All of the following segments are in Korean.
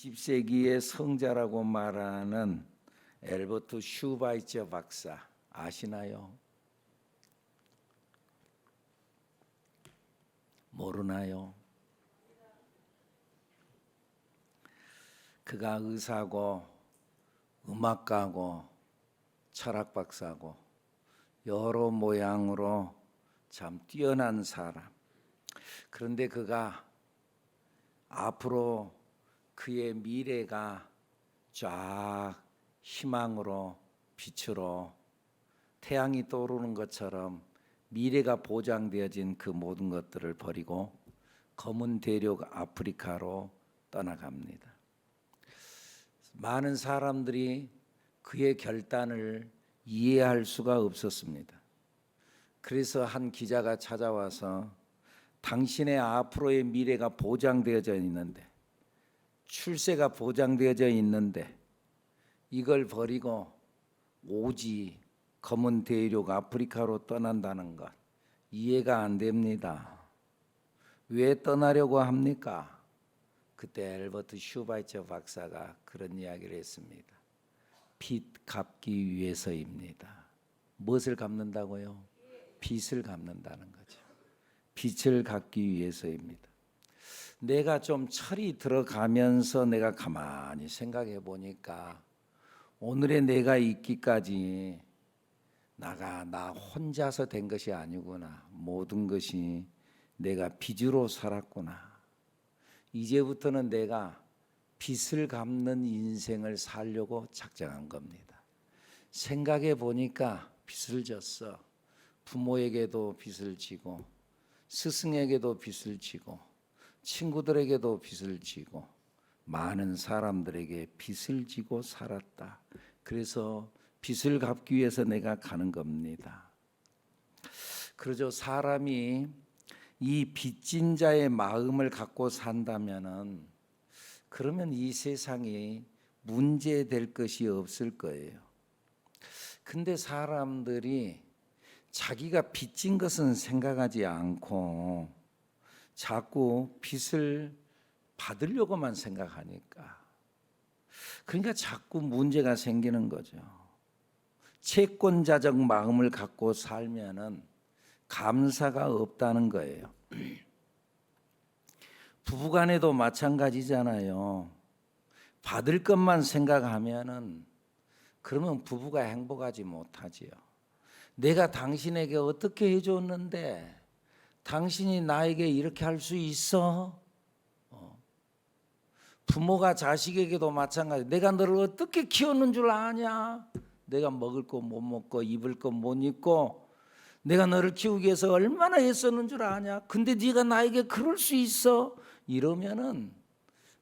20세기의 성자라고 말하는 엘버트 슈바이처 박사 아시나요? 모르나요? 그가 의사고 음악가고 철학 박사고 여러 모양으로 참 뛰어난 사람. 그런데 그가 앞으로 그의 미래가 쫙 희망으로 빛으로 태양이 떠오르는 것처럼 미래가 보장되어진 그 모든 것들을 버리고 검은 대륙 아프리카로 떠나갑니다. 많은 사람들이 그의 결단을 이해할 수가 없었습니다. 그래서 한 기자가 찾아와서 당신의 앞으로의 미래가 보장되어져 있는데, 출세가 보장되어져 있는데 이걸 버리고 오지 검은 대륙 아프리카로 떠난다는 것 이해가 안 됩니다. 왜 떠나려고 합니까? 그때 엘버트 슈바이처 박사가 그런 이야기를 했습니다. 빚 갚기 위해서입니다. 무엇을 갚는다고요? 빚을 갚는다는 거죠. 빚을 갚기 위해서입니다. 내가 좀 철이 들어가면서 내가 가만히 생각해 보니까 오늘의 내가 있기까지 나 혼자서 된 것이 아니구나. 모든 것이 내가 빚으로 살았구나. 이제부터는 내가 빚을 갚는 인생을 살려고 작정한 겁니다. 생각해 보니까 빚을 졌어. 부모에게도 빚을 지고 스승에게도 빚을 지고 친구들에게도 빚을 지고 많은 사람들에게 빚을 지고 살았다. 그래서 빚을 갚기 위해서 내가 가는 겁니다. 그러죠. 사람이 이 빚진 자의 마음을 갖고 산다면은 그러면 이 세상이 문제될 것이 없을 거예요. 근데 사람들이 자기가 빚진 것은 생각하지 않고 자꾸 빚을 받으려고만 생각하니까 그러니까 자꾸 문제가 생기는 거죠. 채권자적 마음을 갖고 살면은 감사가 없다는 거예요. 부부간에도 마찬가지잖아요. 받을 것만 생각하면은 그러면 부부가 행복하지 못하지요. 내가 당신에게 어떻게 해줬는데 당신이 나에게 이렇게 할 수 있어? 부모가 자식에게도 마찬가지. 내가 너를 어떻게 키웠는 줄 아냐? 내가 먹을 거 못 먹고 입을 거 못 입고 내가 너를 키우기 위해서 얼마나 애썼는 줄 아냐? 근데 네가 나에게 그럴 수 있어?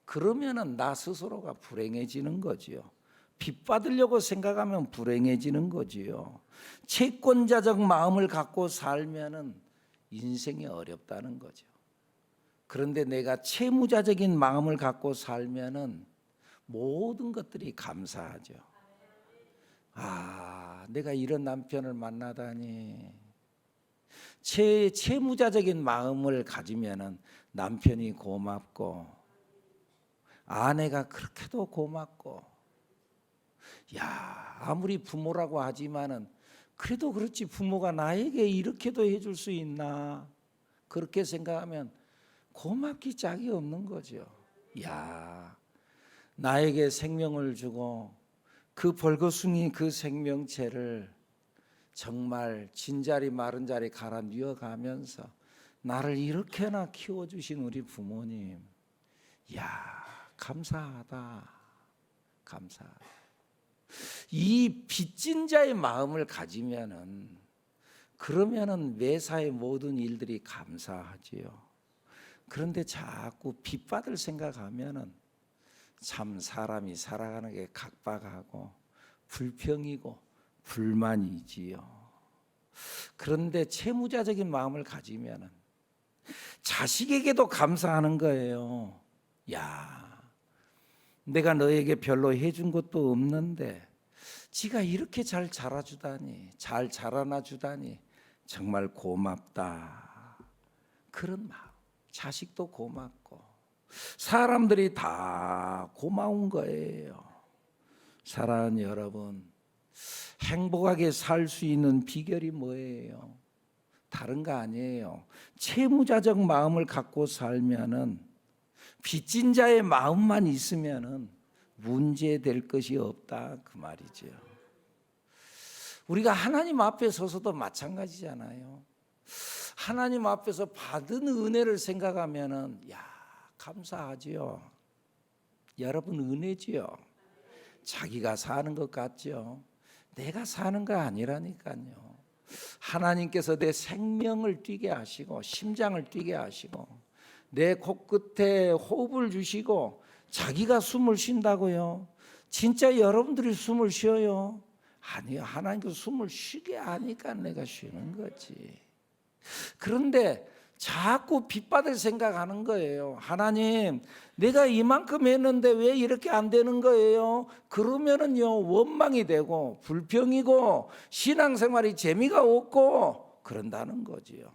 그러면은 나 스스로가 불행해지는 거지요. 빚 받으려고 생각하면 불행해지는 거지요. 채권자적 마음을 갖고 살면은 인생이 어렵다는 거죠. 그런데 내가 채무자적인 마음을 갖고 살면은 모든 것들이 감사하죠. 내가 이런 남편을 만나다니. 채무자적인 마음을 가지면은 남편이 고맙고 아내가 그렇게도 고맙고, 아무리 부모라고 하지만은 그래도 그렇지 부모가 나에게 이렇게도 해줄 수 있나 그렇게 생각하면 고맙기 짝이 없는 거죠. 나에게 생명을 주고 그 벌거숭이 그 생명체를 정말 진자리 마른 자리 갈아 뉘어가면서 나를 이렇게나 키워주신 우리 부모님, 감사하다. 이 빚진 자의 마음을 가지면은 그러면은 매사의 모든 일들이 감사하지요. 그런데 자꾸 빚 받을 생각하면은 참 사람이 살아가는 게 각박하고 불평이고 불만이지요. 그런데 채무자적인 마음을 가지면은 자식에게도 감사하는 거예요. 내가 너에게 별로 해준 것도 없는데 지가 이렇게 잘 자라주다니, 잘 자라나 주다니 정말 고맙다. 그런 마음. 자식도 고맙고 사람들이 다 고마운 거예요. 사랑하는 여러분, 행복하게 살 수 있는 비결이 뭐예요? 다른 거 아니에요. 채무자적 마음을 갖고 살면은, 빚진 자의 마음만 있으면은 문제될 것이 없다 그 말이죠. 우리가 하나님 앞에 서서도 마찬가지잖아요. 하나님 앞에서 받은 은혜를 생각하면은 감사하지요. 여러분, 은혜지요. 자기가 사는 것 같죠. 내가 사는 거 아니라니까요. 하나님께서 내 생명을 뛰게 하시고 심장을 뛰게 하시고 내 코끝에 호흡을 주시고 자기가 숨을 쉰다고요. 진짜 여러분들이 숨을 쉬어요? 아니요. 하나님께서 숨을 쉬게 하니까 내가 쉬는 거지. 그런데 자꾸 빚받을 생각하는 거예요. 하나님, 내가 이만큼 했는데 왜 이렇게 안 되는 거예요? 그러면은요, 원망이 되고 불평이고 신앙생활이 재미가 없고 그런다는 거지요.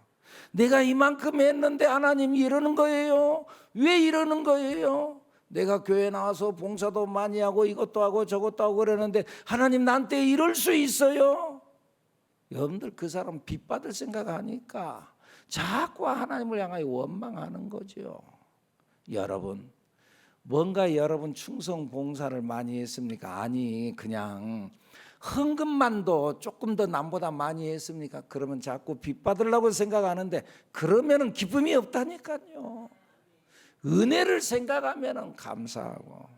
내가 이만큼 했는데 하나님 이러는 거예요? 왜 이러는 거예요? 내가 교회 나와서 봉사도 많이 하고 이것도 하고 저것도 하고 그러는데 하나님 나한테 이럴 수 있어요? 여러분들, 그 사람 빚받을 생각하니까 자꾸 하나님을 향하여 원망하는 거죠. 여러분, 뭔가 여러분 충성 봉사를 많이 했습니까? 아니, 그냥 헌금만도 조금 더 남보다 많이 했습니까? 그러면 자꾸 빚받으려고 생각하는데 그러면은 기쁨이 없다니까요. 은혜를 생각하면은 감사하고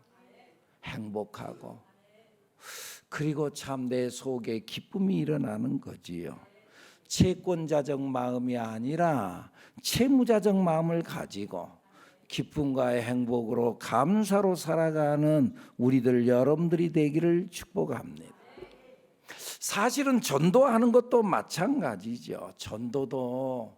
행복하고, 그리고 참 내 속에 기쁨이 일어나는 거지요. 채권자적 마음이 아니라 채무자적 마음을 가지고 기쁨과 행복으로 감사로 살아가는 우리들 여러분들이 되기를 축복합니다. 사실은 전도하는 것도 마찬가지죠. 전도도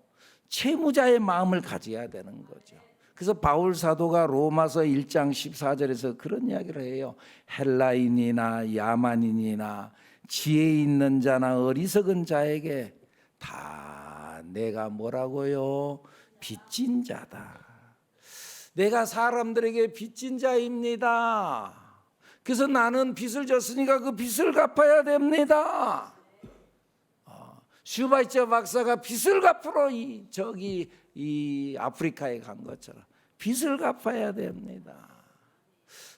채무자의 마음을 가져야 되는 거죠. 그래서 바울 사도가 로마서 1장 14절에서 그런 이야기를 해요. 헬라인이나 야만인이나 지혜 있는 자나 어리석은 자에게 다 내가 뭐라고요? 빚진 자다. 내가 사람들에게 빚진 자입니다. 그래서 나는 빚을 졌으니까 그 빚을 갚아야 됩니다. 슈바이처 박사가 빚을 갚으러 이 아프리카에 간 것처럼 빚을 갚아야 됩니다.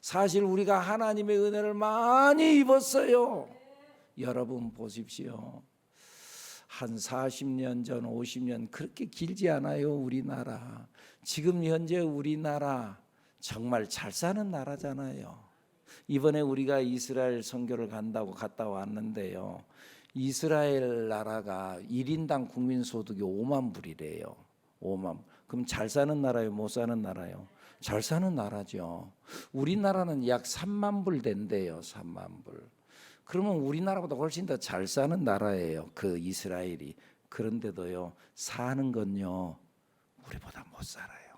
사실 우리가 하나님의 은혜를 많이 입었어요. 여러분 보십시오. 한 40년 전, 50년, 그렇게 길지 않아요. 우리나라 지금 현재 우리나라 정말 잘 사는 나라잖아요. 이번에 우리가 이스라엘 선교를 간다고 갔다 왔는데요, 이스라엘 나라가 1인당 국민소득이 5만 불이래요. 5만. 그럼 잘 사는 나라예요? 못 사는 나라예요? 잘 사는 나라죠. 우리나라는 약 3만 불 된대요. 3만 불. 그러면 우리나라보다 훨씬 더 잘 사는 나라예요. 그 이스라엘이. 그런데도요, 사는 건요, 우리보다 못 살아요.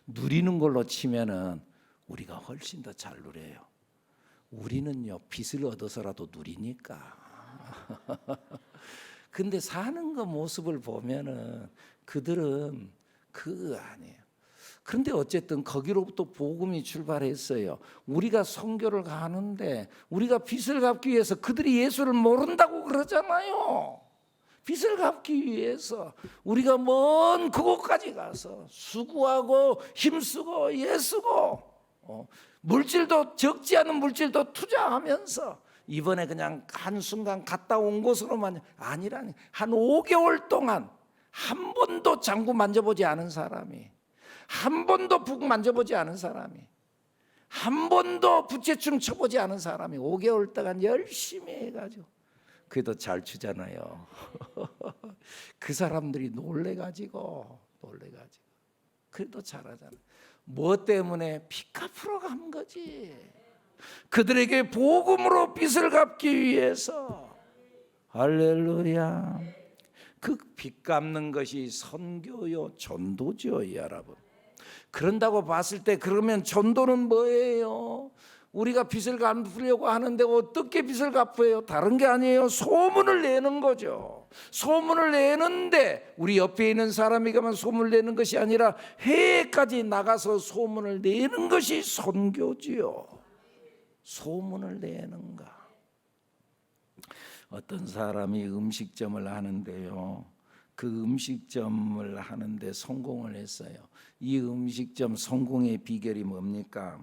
누리는 걸로 치면은 우리가 훨씬 더 잘 누려요. 우리는요, 빚을 얻어서라도 누리니까. 근데 사는 거 모습을 보면은 그들은 그거 아니에요. 그런데 어쨌든 거기로부터 복음이 출발했어요. 우리가 선교를 가는데 우리가 빚을 갚기 위해서, 그들이 예수를 모른다고 그러잖아요. 빚을 갚기 위해서 우리가 먼 그곳까지 가서 수고하고 힘쓰고 애쓰고 물질도, 적지 않은 물질도 투자하면서, 이번에 그냥 한순간 갔다 온 곳으로만 아니라니, 한 5개월 동안 한 번도 장구 만져보지 않은 사람이, 한 번도 북 만져보지 않은 사람이, 한 번도 부채춤 쳐보지 않은 사람이 5개월 동안 열심히 해가지고, 그래도 잘 추잖아요. 그 사람들이 놀래가지고 그래도 잘하잖아요. 뭐 때문에? 빚 갚으러 간 거지. 그들에게 복음으로 빚을 갚기 위해서. 할렐루야. 그 빚 갚는 것이 선교요, 전도죠, 여러분. 그런다고 봤을 때, 그러면 전도는 뭐예요? 우리가 빚을 갚으려고 하는데 어떻게 빚을 갚아요? 다른 게 아니에요. 소문을 내는 거죠. 소문을 내는데 우리 옆에 있는 사람에게만 소문을 내는 것이 아니라 해외까지 나가서 소문을 내는 것이 선교지요. 소문을 내는가. 어떤 사람이 음식점을 하는데요, 그 음식점을 하는데 성공을 했어요. 이 음식점 성공의 비결이 뭡니까?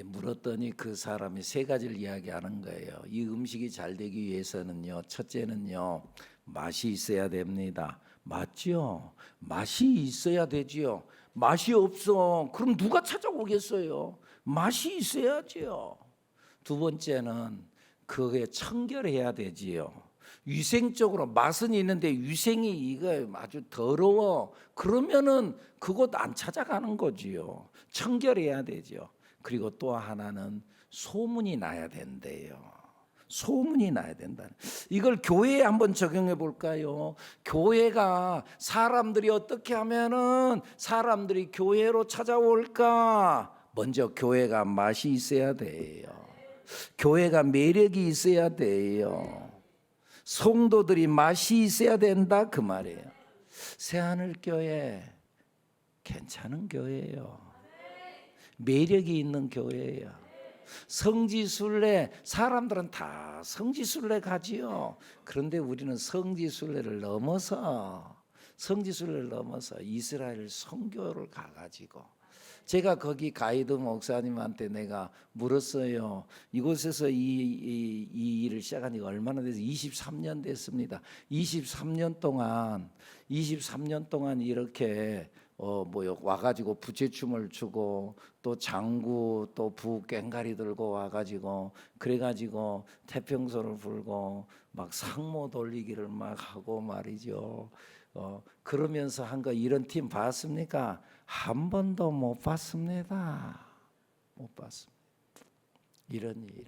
물었더니 그 사람이 세 가지를 이야기하는 거예요. 이 음식이 잘 되기 위해서는요, 첫째는요, 맛이 있어야 됩니다. 맞죠? 맛이 있어야 되지요. 맛이 없어, 그럼 누가 찾아오겠어요? 맛이 있어야지요. 두 번째는 그게 청결해야 되지요. 위생적으로 맛은 있는데 위생이 이거 아주 더러워, 그러면은 그곳 안 찾아가는 거지요. 청결해야 되죠. 그리고 또 하나는 소문이 나야 된대요. 소문이 나야 된다. 이걸 교회에 한번 적용해 볼까요? 교회가 사람들이 어떻게 하면은 사람들이 교회로 찾아올까? 먼저 교회가 맛이 있어야 돼요. 교회가 매력이 있어야 돼요. 성도들이 맛이 있어야 된다 그 말이에요. 새하늘교회 괜찮은 교회예요. 매력이 있는 교회예요. 성지순례, 사람들은 다 성지순례 가지요. 그런데 우리는 성지순례를 넘어서 이스라엘 선교를 가가지고, 제가 거기 가이드 목사님한테 내가 물었어요. 이곳에서 이 일을 시작한 지가 얼마나 돼서 23년 됐습니다. 23년 동안 이렇게 와가지고 부채춤을 추고 또 장구 또 부꽹가리 들고 와가지고 그래가지고 태평소를 불고 막 상모 돌리기를 막 하고 말이죠. 그러면서 한 거 이런 팀 봤습니까? 한 번도 못 봤습니다. 못 봤습니다. 이런 일을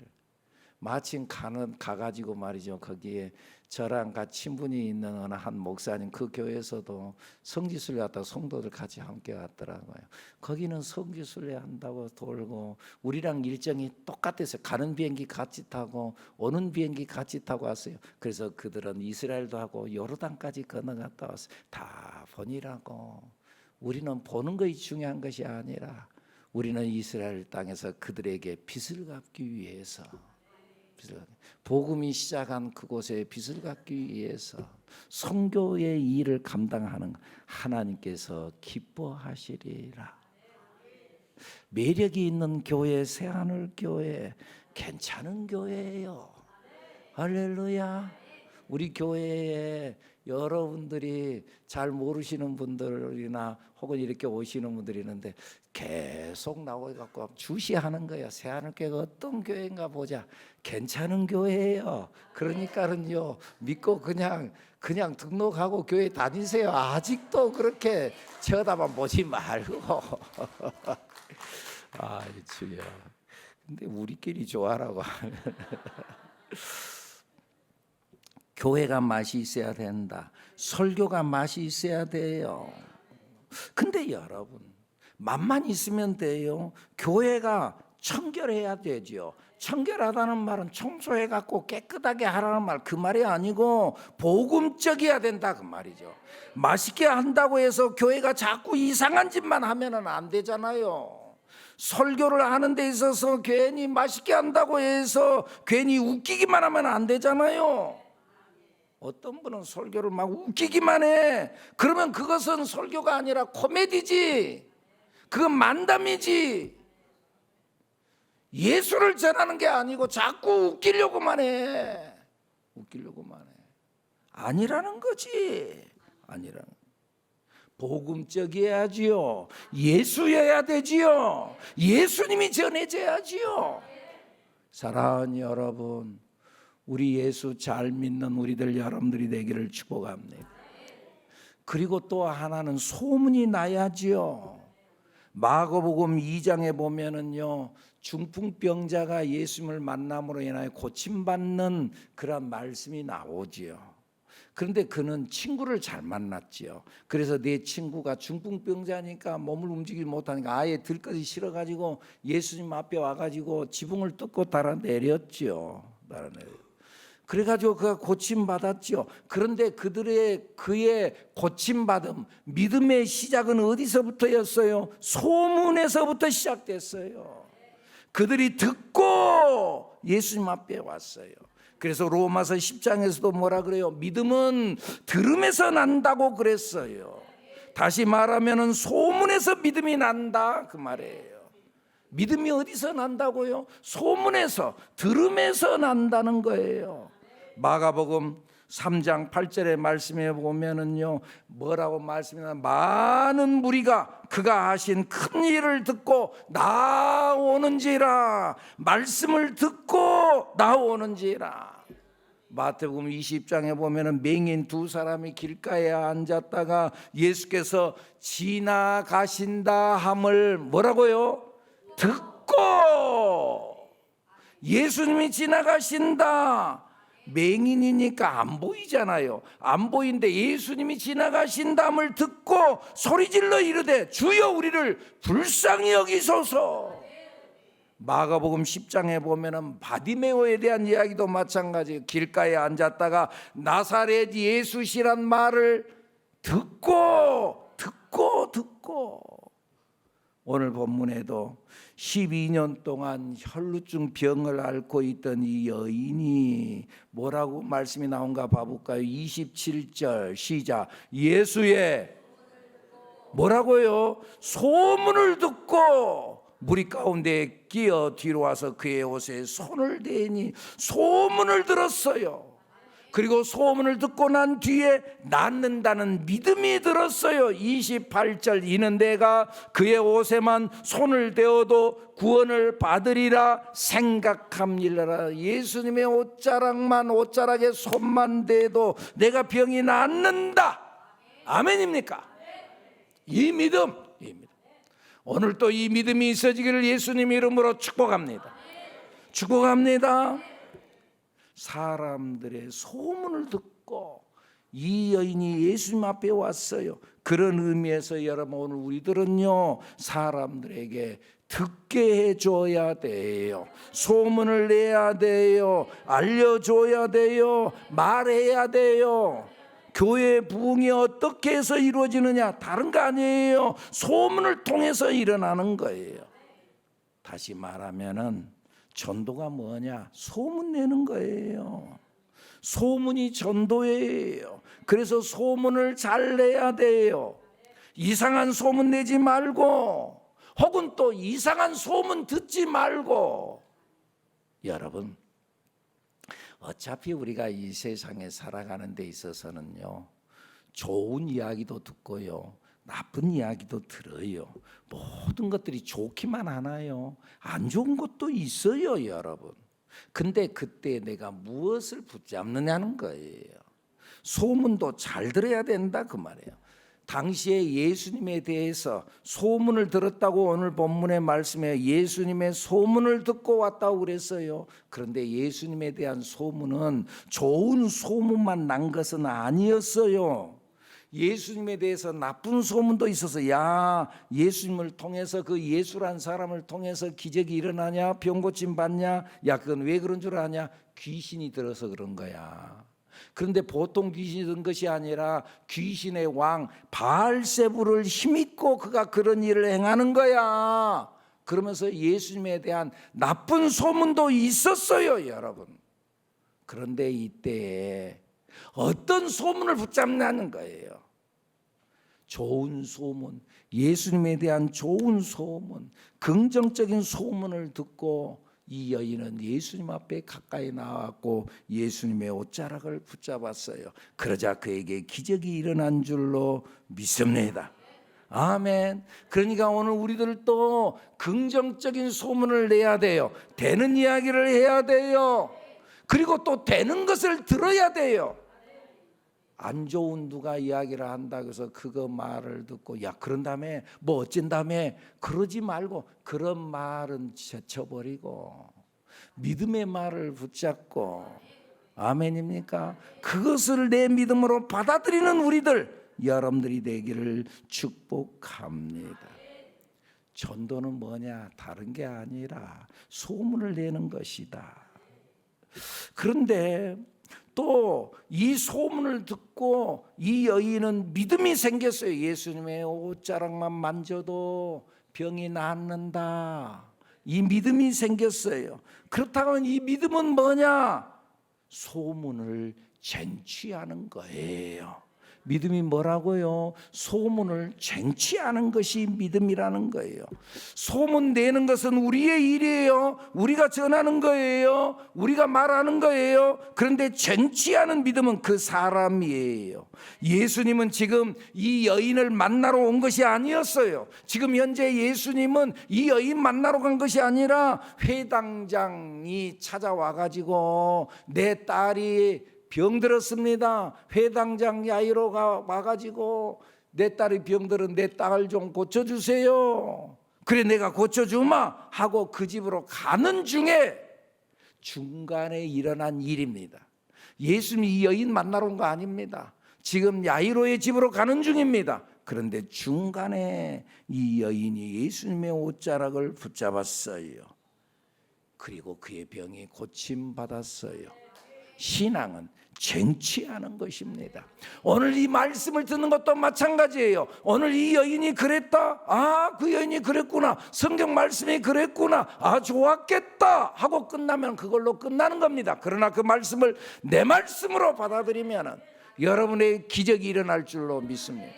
마침 가가지고 말이죠. 거기에 저랑 같이 친분이 있는 어느 한 목사님, 그 교회에서도 성지순례 왔다고 성도들 같이 함께 왔더라고요. 거기는 성지순례 한다고 돌고 우리랑 일정이 똑같았어요. 가는 비행기 같이 타고 오는 비행기 같이 타고 왔어요. 그래서 그들은 이스라엘도 하고 요르단까지 건너갔다 왔어요. 다 보니라고. 우리는 보는 것이 중요한 것이 아니라 우리는 이스라엘 땅에서 그들에게 빚을 갚기 위해서, 복음이 시작한 그곳에 빚을 갚기 위해서 선교의 일을 감당하는 하나님께서 기뻐하시리라. 매력이 있는 교회, 새하늘교회 괜찮은 교회예요. 할렐루야. 우리 교회에 여러분들이 잘 모르시는 분들이나 혹은 이렇게 오시는 분들이 있는데 계속 나와갖고 주시하는 거예요. 새하늘교회가 어떤 교회인가 보자. 괜찮은 교회예요. 그러니까는요, 믿고 그냥 등록하고 교회 다니세요. 아직도 그렇게 쳐다만 보지 말고. 아, 주여. 근데 우리끼리 좋아라고 하면 교회가 맛이 있어야 된다. 설교가 맛이 있어야 돼요. 근데 여러분, 맛만 있으면 돼요? 교회가 청결해야 되죠. 청결하다는 말은 청소해갖고 깨끗하게 하라는 말, 그 말이 아니고 복음적이어야 된다 그 말이죠. 맛있게 한다고 해서 교회가 자꾸 이상한 짓만 하면은 안 되잖아요. 설교를 하는 데 있어서 괜히 맛있게 한다고 해서 괜히 웃기기만 하면 안 되잖아요. 어떤 분은 설교를 막 웃기기만 해. 그러면 그것은 설교가 아니라 코미디지. 그건 만담이지. 예수를 전하는 게 아니고 자꾸 웃기려고만 해. 아니라는 거지. 복음적이어야지요. 예수여야 되지요. 예수님이 전해져야지요. 사랑하는 여러분, 우리 예수 잘 믿는 우리들 여러분들이 되기를 축복합니다. 그리고 또 하나는 소문이 나야지요. 마가복음 2장에 보면은요, 중풍병자가 예수님을 만남으로 인하여 고침받는 그런 말씀이 나오지요. 그런데 그는 친구를 잘 만났지요. 그래서 내 친구가 중풍병자니까 몸을 움직이지 못하니까 아예 들것이 싫어가지고 예수님 앞에 와가지고 지붕을 뚫고 달아내렸지요. 그래가지고 그가 고침받았지요. 그런데 그의 고침받음, 믿음의 시작은 어디서부터였어요? 소문에서부터 시작됐어요. 그들이 듣고 예수님 앞에 왔어요. 그래서 로마서 10장에서도 뭐라 그래요? 믿음은 들음에서 난다고 그랬어요. 다시 말하면 소문에서 믿음이 난다 그 말이에요. 믿음이 어디서 난다고요? 소문에서, 들음에서 난다는 거예요. 마가복음 3장 8절의 말씀에 보면은요, 뭐라고 말씀이나 많은 무리가 그가 하신 큰 일을 듣고 나오는지라, 말씀을 듣고 나오는지라. 마태복음 20장에 보면은 맹인 두 사람이 길가에 앉았다가 예수께서 지나가신다 함을 뭐라고요? 듣고. 예수님이 지나가신다. 맹인이니까 안 보이잖아요. 안 보이는데 예수님이 지나가신다함을 듣고 소리질러 이르되 주여 우리를 불쌍히 여기소서. 마가복음 10장에 보면은 바디메오에 대한 이야기도 마찬가지예요. 길가에 앉았다가 나사렛 예수시란 말을 듣고 오늘 본문에도 12년 동안 혈루증 병을 앓고 있던 이 여인이 뭐라고 말씀이 나온가 봐볼까요? 27절 시작. 예수의 뭐라고요? 소문을 듣고 무리 가운데 끼어 뒤로 와서 그의 옷에 손을 대니 소문을 들었어요. 그리고 소문을 듣고 난 뒤에 낫는다는 믿음이 들었어요. 28절 이는 내가 그의 옷에만 손을 대어도 구원을 받으리라 생각함이라. 예수님의 옷자락에 손만 대도 내가 병이 낫는다. 아멘입니까? 이 믿음. 오늘 또 이 믿음이 있어지기를 예수님 이름으로 축복합니다. 사람들의 소문을 듣고 이 여인이 예수님 앞에 왔어요. 그런 의미에서 여러분 오늘 우리들은요, 사람들에게 듣게 해줘야 돼요. 소문을 내야 돼요. 알려줘야 돼요. 말해야 돼요. 교회 부흥이 어떻게 해서 이루어지느냐? 다른 거 아니에요. 소문을 통해서 일어나는 거예요. 다시 말하면은 전도가 뭐냐? 소문 내는 거예요. 소문이 전도예요. 그래서 소문을 잘 내야 돼요. 이상한 소문 내지 말고, 혹은 또 이상한 소문 듣지 말고. 여러분, 어차피 우리가 이 세상에 살아가는 데 있어서는요, 좋은 이야기도 듣고요, 나쁜 이야기도 들어요. 모든 것들이 좋기만 하나요? 안 좋은 것도 있어요, 여러분. 근데 그때 내가 무엇을 붙잡느냐는 거예요. 소문도 잘 들어야 된다 그 말이에요. 당시에 예수님에 대해서 소문을 들었다고 오늘 본문의 말씀에 예수님의 소문을 듣고 왔다고 그랬어요. 그런데 예수님에 대한 소문은 좋은 소문만 난 것은 아니었어요. 예수님에 대해서 나쁜 소문도 있어서, 야, 예수님을 통해서, 그 예수란 사람을 통해서 기적이 일어나냐, 병 고침 받냐, 야, 그건 왜 그런 줄 아냐? 귀신이 들어서 그런 거야. 그런데 보통 귀신이 든 것이 아니라 귀신의 왕 바알세불을 힘입고 그가 그런 일을 행하는 거야. 그러면서 예수님에 대한 나쁜 소문도 있었어요, 여러분. 그런데 이때에 어떤 소문을 붙잡냐는 거예요. 좋은 소문, 예수님에 대한 좋은 소문, 긍정적인 소문을 듣고 이 여인은 예수님 앞에 가까이 나왔고 예수님의 옷자락을 붙잡았어요. 그러자 그에게 기적이 일어난 줄로 믿습니다. 아멘. 그러니까 오늘 우리들도 긍정적인 소문을 내야 돼요. 되는 이야기를 해야 돼요. 그리고 또 되는 것을 들어야 돼요. 안 좋은 누가 이야기를 한다 그래서 그거 말을 듣고, 야, 그런 다음에 뭐 어쩐 다음에 그러지 말고, 그런 말은 제쳐버리고 믿음의 말을 붙잡고 아멘입니까? 그것을 내 믿음으로 받아들이는 우리들, 여러분들이 되기를 축복합니다. 전도는 뭐냐? 다른 게 아니라 소문을 내는 것이다. 그런데 또 이 소문을 듣고 이 여인은 믿음이 생겼어요. 예수님의 옷자락만 만져도 병이 낫는다. 이 믿음이 생겼어요. 그렇다면 이 믿음은 뭐냐? 소문을 쟁취하는 거예요. 믿음이 뭐라고요? 소문을 쟁취하는 것이 믿음이라는 거예요. 소문 내는 것은 우리의 일이에요. 우리가 전하는 거예요. 우리가 말하는 거예요. 그런데 쟁취하는 믿음은 그 사람이에요. 예수님은 지금 이 여인을 만나러 온 것이 아니었어요. 지금 현재 예수님은 이 여인 만나러 간 것이 아니라 회당장이 찾아와 가지고 내 딸이 병들었습니다. 회당장 야이로가 와가지고 내 딸이 병들은 내 딸을 좀 고쳐주세요. 그래 내가 고쳐주마 하고 그 집으로 가는 중에 중간에 일어난 일입니다. 예수님이 이 여인 만나러 온 거 아닙니다. 지금 야이로의 집으로 가는 중입니다. 그런데 중간에 이 여인이 예수님의 옷자락을 붙잡았어요. 그리고 그의 병이 고침받았어요. 신앙은 쟁취하는 것입니다. 오늘 이 말씀을 듣는 것도 마찬가지예요. 오늘 이 여인이 그랬다. 아, 그 여인이 그랬구나. 성경 말씀이 그랬구나. 아, 좋았겠다 하고 끝나면 그걸로 끝나는 겁니다. 그러나 그 말씀을 내 말씀으로 받아들이면 여러분의 기적이 일어날 줄로 믿습니다.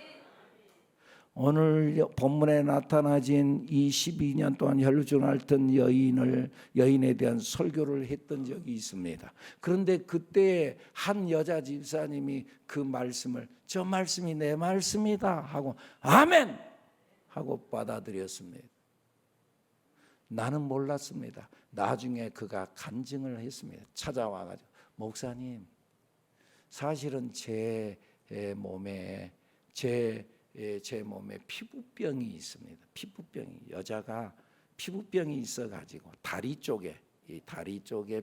오늘 본문에 나타나진 이 12년 동안 혈루증 앓던 여인에 대한 설교를 했던 적이 있습니다. 그런데 그때 한 여자 집사님이 그 말씀을 저 말씀이 내 말씀이다 하고 아멘 하고 받아들였습니다. 나는 몰랐습니다. 나중에 그가 간증을 했습니다. 찾아와가지고 목사님, 사실은 제 몸에 피부병이 있습니다. 피부병이, 여자가 피부병이 있어가지고 다리 쪽에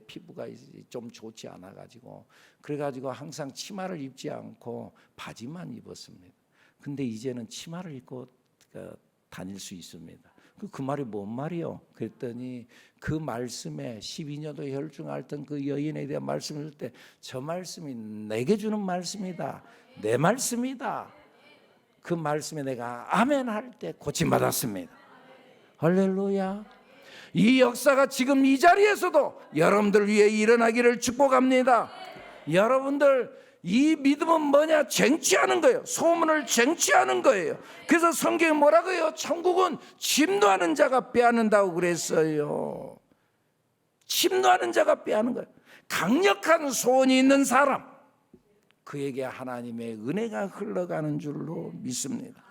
피부가 좀 좋지 않아가지고 그래가지고 항상 치마를 입지 않고 바지만 입었습니다. 근데 이제는 치마를 입고 다닐 수 있습니다. 그 말이 뭔 말이요? 그랬더니 그 말씀에 12년도 혈증 앓던 그 여인에 대한 말씀을 들 때 저 말씀이 내게 주는 말씀이다. 내 말씀이다. 그 말씀에 내가 아멘 할 때 고침받았습니다. 할렐루야. 이 역사가 지금 이 자리에서도 여러분들 위해 일어나기를 축복합니다. 여러분들 이 믿음은 뭐냐? 쟁취하는 거예요. 소문을 쟁취하는 거예요. 그래서 성경에 뭐라고 해요? 천국은 침노하는 자가 빼앗는다고 그랬어요. 침노하는 자가 빼앗는 거예요. 강력한 소원이 있는 사람, 그에게 하나님의 은혜가 흘러가는 줄로 믿습니다.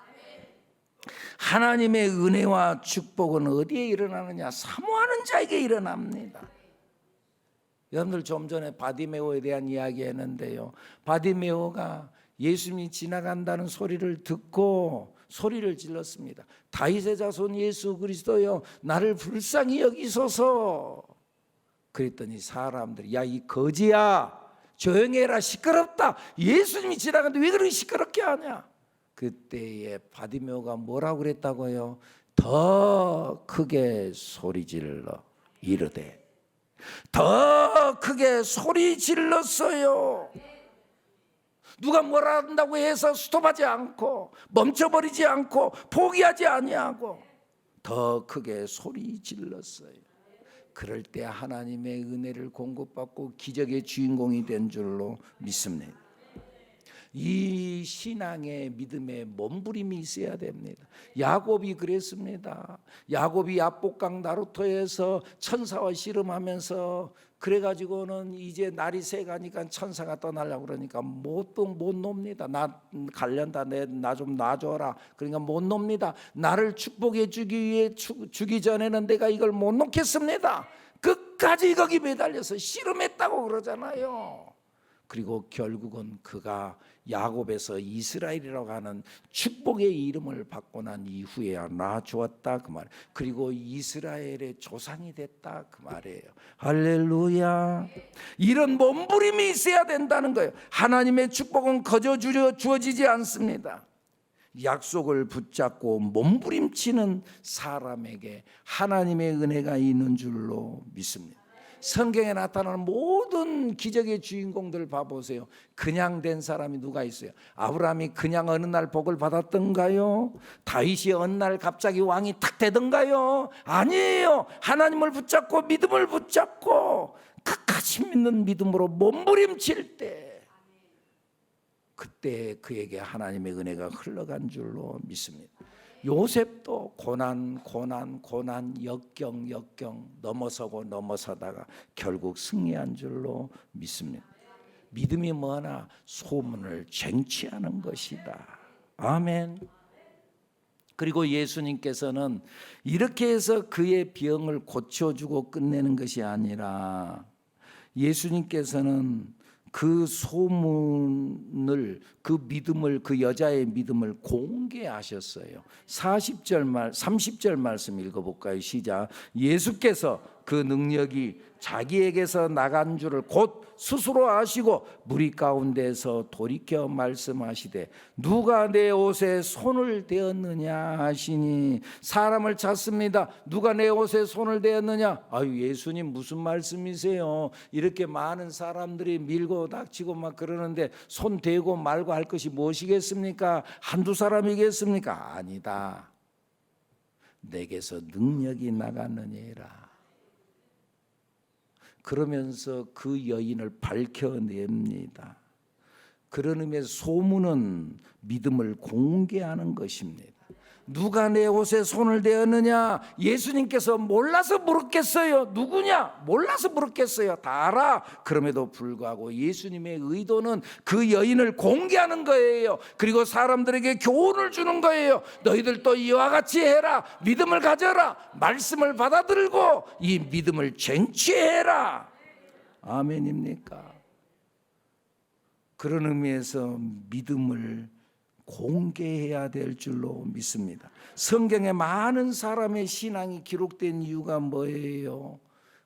하나님의 은혜와 축복은 어디에 일어나느냐? 사모하는 자에게 일어납니다. 여러분들 좀 전에 바디메오에 대한 이야기 했는데요, 바디메오가 예수님이 지나간다는 소리를 듣고 소리를 질렀습니다. 다윗의 자손 예수 그리스도여, 나를 불쌍히 여기소서. 그랬더니 사람들이 야, 이 거지야, 조용히 해라, 시끄럽다. 예수님이 지나가는데 왜 그렇게 시끄럽게 하냐? 그때에 바디메오가 뭐라고 그랬다고요? 더 크게 소리질러 이르되, 더 크게 소리 질렀어요. 누가 뭐라 한다고 해서 스톱하지 않고 멈춰버리지 않고 포기하지 아니하고 더 크게 소리 질렀어요. 그럴 때 하나님의 은혜를 공급받고 기적의 주인공이 된 줄로 믿습니다. 이 신앙의 믿음의 몸부림이 있어야 됩니다. 야곱이 그랬습니다. 야곱이 야복강 나루터에서 천사와 씨름하면서 그래가지고는 이제 날이 새가니까 천사가 떠나려고 그러니까 못 놉니다. 나 갈련다, 나 좀 놔줘라. 그러니까 못 놉니다. 나를 축복해 주기 위해 주기 전에는 내가 이걸 못 놓겠습니다. 끝까지 거기 매달려서 씨름했다고 그러잖아요. 그리고 결국은 그가 야곱에서 이스라엘이라고 하는 축복의 이름을 받고 난 이후에야 낳아주었다 그 말. 그리고 이스라엘의 조상이 됐다 그 말이에요. 할렐루야. 이런 몸부림이 있어야 된다는 거예요. 하나님의 축복은 거저 주어지지 않습니다. 약속을 붙잡고 몸부림치는 사람에게 하나님의 은혜가 있는 줄로 믿습니다. 성경에 나타나는 모든 기적의 주인공들 봐보세요. 그냥 된 사람이 누가 있어요? 아브라함이 그냥 어느 날 복을 받았던가요? 다윗이 어느 날 갑자기 왕이 탁 되던가요? 아니에요. 하나님을 붙잡고 믿음을 붙잡고 끝까지 믿는 믿음으로 몸부림칠 때, 그때 그에게 하나님의 은혜가 흘러간 줄로 믿습니다. 요셉도 고난 역경 넘어서다가 결국 승리한 줄로 믿습니다. 믿음이 뭐나 소문을 쟁취하는 것이다. 아멘. 그리고 예수님께서는 이렇게 해서 그의 병을 고쳐주고 끝내는 것이 아니라 예수님께서는 그 소문을, 그 믿음을, 그 여자의 믿음을 공개하셨어요. 30절 말씀 읽어볼까요? 시작. 예수께서 그 능력이 자기에게서 나간 줄을 곧 스스로 아시고 무리 가운데서 돌이켜 말씀하시되 누가 내 옷에 손을 대었느냐 하시니, 사람을 찾습니다. 누가 내 옷에 손을 대었느냐? 아유, 예수님 무슨 말씀이세요? 이렇게 많은 사람들이 밀고 닥치고 막 그러는데 손 대고 말고 할 것이 무엇이겠습니까? 한두 사람이겠습니까? 아니다. 내게서 능력이 나갔느니라. 그러면서 그 여인을 밝혀냅니다. 그런 의미에서 소문은 믿음을 공개하는 것입니다. 누가 내 옷에 손을 대었느냐? 예수님께서 몰라서 물었겠어요? 누구냐? 몰라서 물었겠어요? 다 알아. 그럼에도 불구하고 예수님의 의도는 그 여인을 공개하는 거예요. 그리고 사람들에게 교훈을 주는 거예요. 너희들도 이와 같이 해라. 믿음을 가져라. 말씀을 받아들고 이 믿음을 쟁취해라. 아멘입니까? 그런 의미에서 믿음을 공개해야 될 줄로 믿습니다. 성경에 많은 사람의 신앙이 기록된 이유가 뭐예요?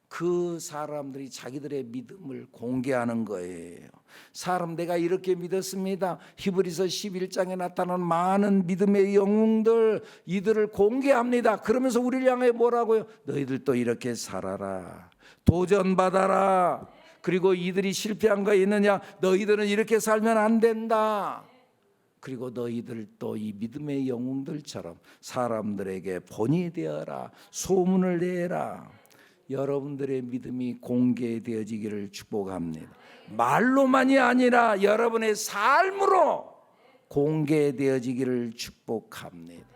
그 사람들이 자기들의 믿음을 공개하는 거예요. 사람, 내가 이렇게 믿었습니다. 히브리서 11장에 나타난 많은 믿음의 영웅들, 이들을 공개합니다. 그러면서 우리를 향해 뭐라고요? 너희들도 이렇게 살아라. 도전받아라. 그리고 이들이 실패한 거 있느냐? 너희들은 이렇게 살면 안 된다. 그리고 너희들도 이 믿음의 영웅들처럼 사람들에게 본이 되어라. 소문을 내라. 여러분들의 믿음이 공개되어지기를 축복합니다. 말로만이 아니라 여러분의 삶으로 공개되어지기를 축복합니다.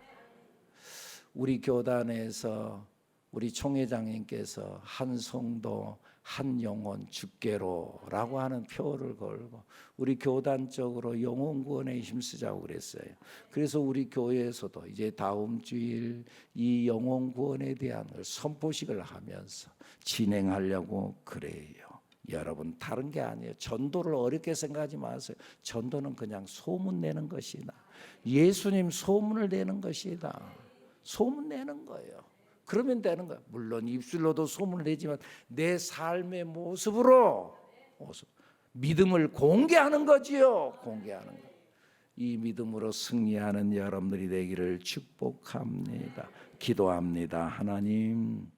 우리 교단에서 우리 총회장님께서 한 성도 한 영혼 주께로라고 하는 표를 걸고 우리 교단적으로 영혼 구원에 힘쓰자고 그랬어요. 그래서 우리 교회에서도 이제 다음 주일 이 영혼 구원에 대한 선포식을 하면서 진행하려고 그래요. 여러분, 다른 게 아니에요. 전도를 어렵게 생각하지 마세요. 전도는 그냥 소문 내는 것이다. 예수님 소문을 내는 것이다. 소문 내는 거예요. 그러면 되는 거야. 물론 입술로도 소문을 내지만 내 삶의 모습으로 믿음을 공개하는 거지요. 공개하는 거. 이 믿음으로 승리하는 여러분들이 되기를 축복합니다. 기도합니다. 하나님,